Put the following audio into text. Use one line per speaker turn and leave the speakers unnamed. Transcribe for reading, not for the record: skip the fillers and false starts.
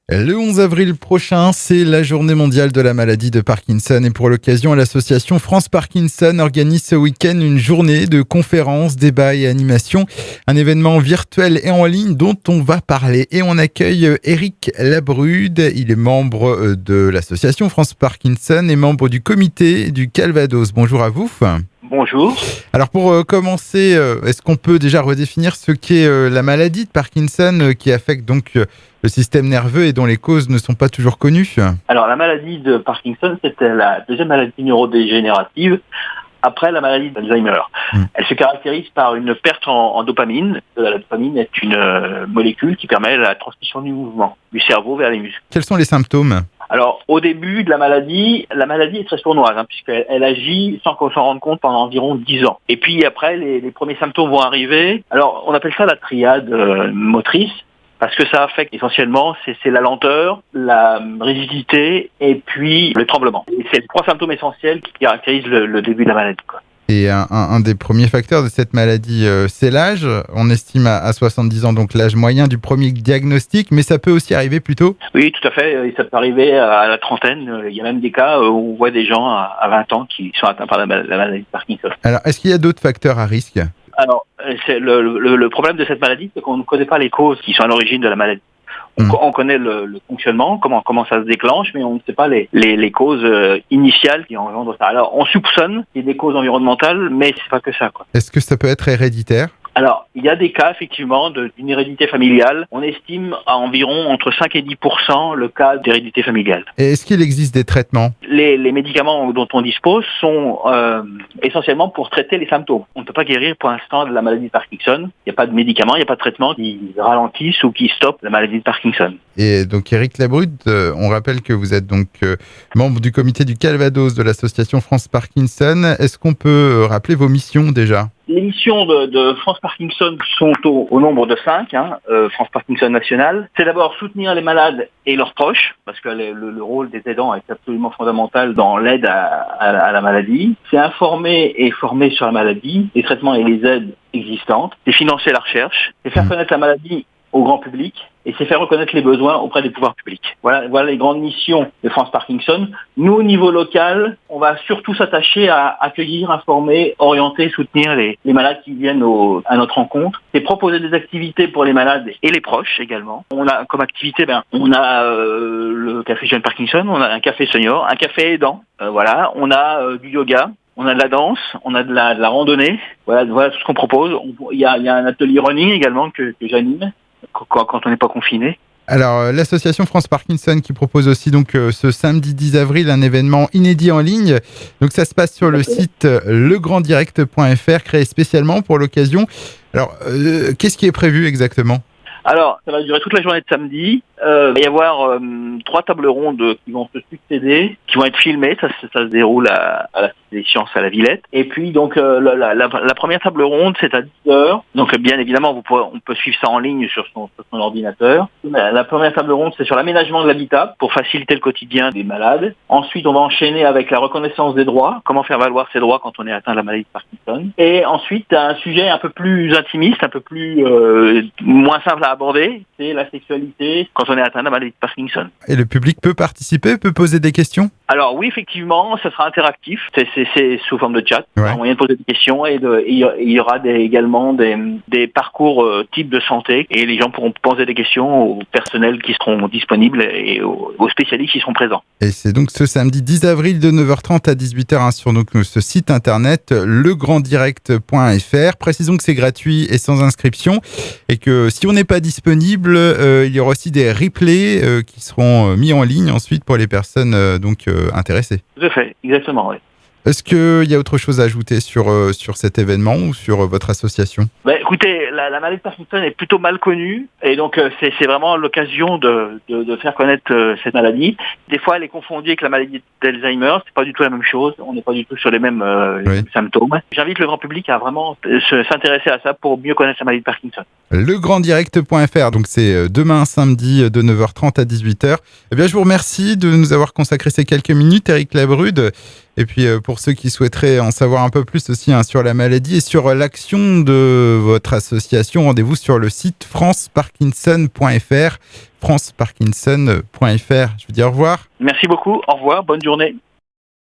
Le 11 avril prochain, c'est la journée mondiale de la maladie de Parkinson et pour l'occasion, l'association France Parkinson organise ce week-end une journée de conférences, débats et animations. Un événement virtuel et en ligne dont on va parler. Et on accueille Éric Labrude. Il est membre de l'association France Parkinson et membre du comité du Calvados. Bonjour à vous.
Bonjour.
Alors pour commencer, est-ce qu'on peut déjà redéfinir ce qu'est la maladie de Parkinson qui affecte donc le système nerveux et dont les causes ne sont pas toujours connues?
Alors la maladie de Parkinson, c'était la deuxième maladie neurodégénérative après la maladie d'Alzheimer. Elle se caractérise par une perte en dopamine. La dopamine est une molécule qui permet la transmission du mouvement du cerveau vers les muscles.
Quels sont les symptômes?
Alors, au début de la maladie est très sournoise, puisqu'elle agit sans qu'on s'en rende compte pendant environ 10 ans. Et puis après, les premiers symptômes vont arriver. Alors, on appelle ça la triade motrice, parce que ça affecte essentiellement, c'est la lenteur, la rigidité et puis le tremblement. Et c'est les trois symptômes essentiels qui caractérisent le début de la maladie, quoi.
Et un des premiers facteurs de cette maladie, c'est l'âge. On estime à 70 ans, donc l'âge moyen du premier diagnostic, mais ça peut aussi arriver plus tôt.
Oui, tout à fait. Ça peut arriver à la trentaine. Il y a même des cas où on voit des gens à 20 ans qui sont atteints par la maladie de Parkinson.
Alors, est-ce qu'il y a d'autres facteurs à risque?
Alors, c'est le problème de cette maladie, c'est qu'on ne connaît pas les causes qui sont à l'origine de la maladie. On connaît le fonctionnement, comment ça se déclenche, mais on ne sait pas les causes initiales qui engendrent ça. Alors, on soupçonne qu'il y ait des causes environnementales, mais c'est pas que ça, quoi.
Est-ce que ça peut être héréditaire?
Alors, il y a des cas, effectivement, d'une hérédité familiale. On estime à environ entre 5 et 10% le cas d'hérédité familiale.
Et est-ce qu'il existe des traitements?
Les médicaments dont on dispose sont essentiellement pour traiter les symptômes. On ne peut pas guérir pour l'instant de la maladie de Parkinson. Il n'y a pas de médicaments, il n'y a pas de traitement qui ralentissent ou qui stoppent la maladie de Parkinson.
Et donc Éric Labrude, on rappelle que vous êtes donc membre du comité du Calvados de l'association France Parkinson. Est-ce qu'on peut rappeler vos missions déjà?
Les missions de France Parkinson sont au nombre de 5, France Parkinson nationale. C'est d'abord soutenir les malades et leurs proches, parce que le rôle des aidants est absolument fondamental dans l'aide à la maladie. C'est informer et former sur la maladie, les traitements et les aides existantes. C'est financer la recherche. C'est faire connaître la maladie au grand public et c'est faire reconnaître les besoins auprès des pouvoirs publics. Voilà les grandes missions de France Parkinson. Nous, au niveau local, on va surtout s'attacher à accueillir, informer, orienter, soutenir les malades qui viennent à notre rencontre. C'est proposer des activités pour les malades et les proches également. On a comme activité, on a le café Jeune Parkinson, on a un café senior, un café aidant. On a du yoga. On a de la danse, on a de la randonnée. Voilà tout ce qu'on propose. Il y a un atelier running également que j'anime quand on n'est pas confiné.
Alors, l'association France Parkinson qui propose aussi donc ce samedi 10 avril un événement inédit en ligne. Donc ça se passe sur le site legrandirect.fr créé spécialement pour l'occasion. Alors, qu'est-ce qui est prévu exactement?
Alors, ça va durer toute la journée de samedi. Il va y avoir 3 tables rondes qui vont se succéder, qui vont être filmées. Ça se déroule à la Cité des Sciences à la Villette. Et puis, donc, la première table ronde, c'est à 10h. Donc, bien évidemment, on peut suivre ça en ligne sur son ordinateur. La première table ronde, c'est sur l'aménagement de l'habitat pour faciliter le quotidien des malades. Ensuite, on va enchaîner avec la reconnaissance des droits. Comment faire valoir ses droits quand on est atteint de la maladie de Parkinson. Et ensuite, un sujet un peu plus intimiste, un peu plus moins simple à aborder, c'est la sexualité quand on est atteint de la maladie de Parkinson.
Et le public peut participer, peut poser des questions?
Alors oui, effectivement, ça sera interactif. C'est sous forme de chat.
Ouais.
Un moyen de poser des questions et il y aura également des parcours types de santé et les gens pourront poser des questions au personnel qui seront disponibles et aux spécialistes qui seront présents.
Et c'est donc ce samedi 10 avril de 9h30 à 18h sur donc ce site internet legrandirect.fr. Précisons que c'est gratuit et sans inscription et que si on n'est pas disponible, il y aura aussi des replays qui seront mis en ligne ensuite pour les personnes intéressées.
Tout à fait, exactement, oui.
Est-ce qu'il y a autre chose à ajouter sur cet événement ou sur votre association?
Écoutez, la maladie de Parkinson est plutôt mal connue et donc c'est vraiment l'occasion de faire connaître cette maladie. Des fois, elle est confondue avec la maladie d'Alzheimer. C'est pas du tout la même chose. On n'est pas du tout sur les mêmes symptômes. J'invite le grand public à vraiment s'intéresser à ça pour mieux connaître la maladie de Parkinson.
Legrandirect.fr, donc c'est demain samedi de 9h30 à 18h. Eh bien, je vous remercie de nous avoir consacré ces quelques minutes, Éric Labrude. Et puis pour ceux qui souhaiteraient en savoir un peu plus aussi sur la maladie et sur l'action de votre association, rendez-vous sur le site franceparkinson.fr. franceparkinson.fr. Je vous dis au revoir.
Merci beaucoup, au revoir, bonne journée.